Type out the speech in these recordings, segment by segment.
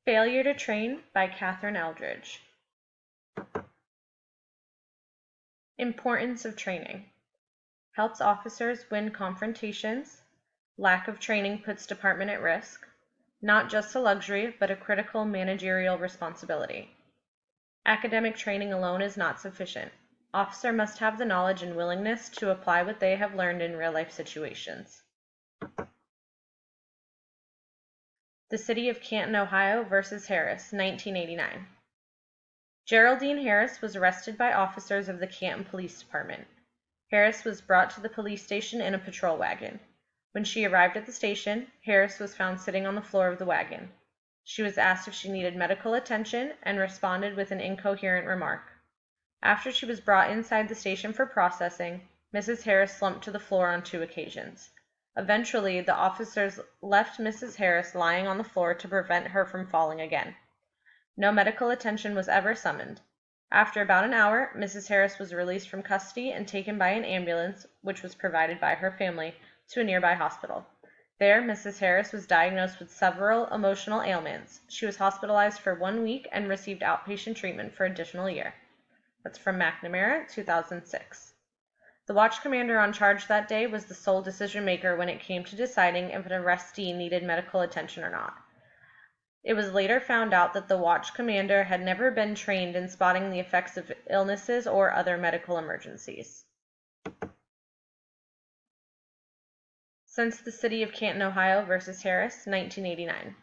Failure to Train by Catherine Eldridge. Importance of training. Helps officers win confrontations. Lack of training puts department at risk. Not just a luxury, but a critical managerial responsibility. Academic training alone is not sufficient. Officer must have the knowledge and willingness to apply what they have learned in real-life situations. The City of Canton, Ohio versus Harris, 1989. Geraldine Harris was arrested by officers of the Canton Police Department. Harris was brought to the police station in a patrol wagon. When she arrived at the station, Harris was found sitting on the floor of the wagon. She was asked if she needed medical attention and responded with an incoherent remark. After she was brought inside the station for processing, Mrs. Harris slumped to the floor on 2 occasions. Eventually, the officers left Mrs. Harris lying on the floor to prevent her from falling again. No medical attention was ever summoned. After about an hour, Mrs. Harris was released from custody and taken by an ambulance, which was provided by her family, to a nearby hospital. There, Mrs. Harris was diagnosed with several emotional ailments. She was hospitalized for 1 week and received outpatient treatment for an additional year. That's from McNamara, 2006. The watch commander on charge that day was the sole decision maker when it came to deciding if an arrestee needed medical attention or not. It was later found out that the watch commander had never been trained in spotting the effects of illnesses or other medical emergencies. Since the City of Canton, Ohio versus Harris, 1989.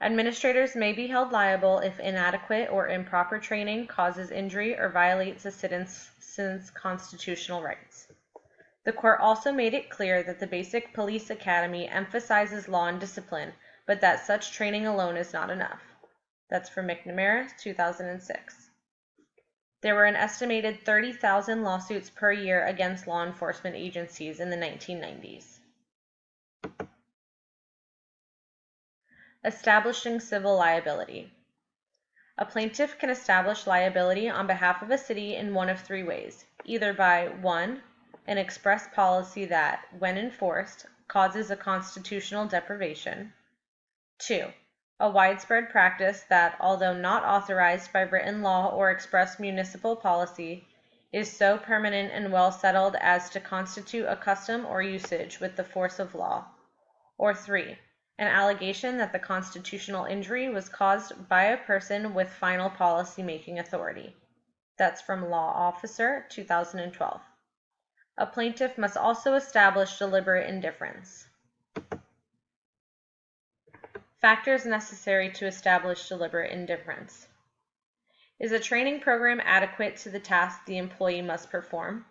Administrators may be held liable if inadequate or improper training causes injury or violates a citizen's constitutional rights. The court also made it clear that the basic police academy emphasizes law and discipline, but that such training alone is not enough. That's from McNamara, 2006. There were an estimated 30,000 lawsuits per year against law enforcement agencies in the 1990s. Establishing civil liability. A plaintiff can establish liability on behalf of a city in one of 3 ways, either by 1. An express policy that, when enforced, causes a constitutional deprivation. 2. A widespread practice that, although not authorized by written law or express municipal policy, is so permanent and well settled as to constitute a custom or usage with the force of law. Or 3. An allegation that the constitutional injury was caused by a person with final policy-making authority. That's from Law Officer, 2012. A plaintiff must also establish deliberate indifference. Factors necessary to establish deliberate indifference. Is a training program adequate to the task the employee must perform?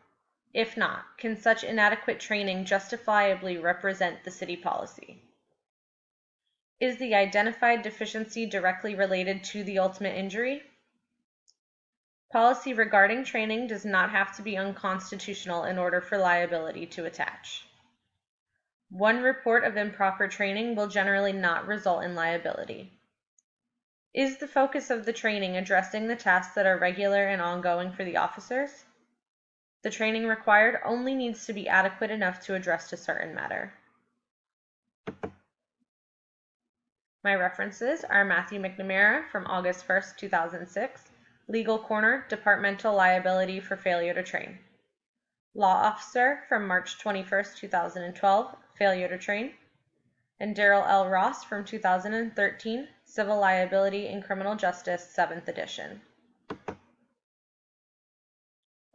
If not, can such inadequate training justifiably represent the city policy? Is the identified deficiency directly related to the ultimate injury? Policy regarding training does not have to be unconstitutional in order for liability to attach. One report of improper training will generally not result in liability. Is the focus of the training addressing the tasks that are regular and ongoing for the officers? The training required only needs to be adequate enough to address a certain matter. My references are Matthew McNamara from August 1st, 2006, Legal Corner, Departmental Liability for Failure to Train. Law Officer from March 21st, 2012, Failure to Train. And Daryl L. Ross from 2013, Civil Liability in Criminal Justice, 7th edition.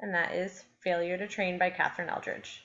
And that is Failure to Train by Catherine Eldridge.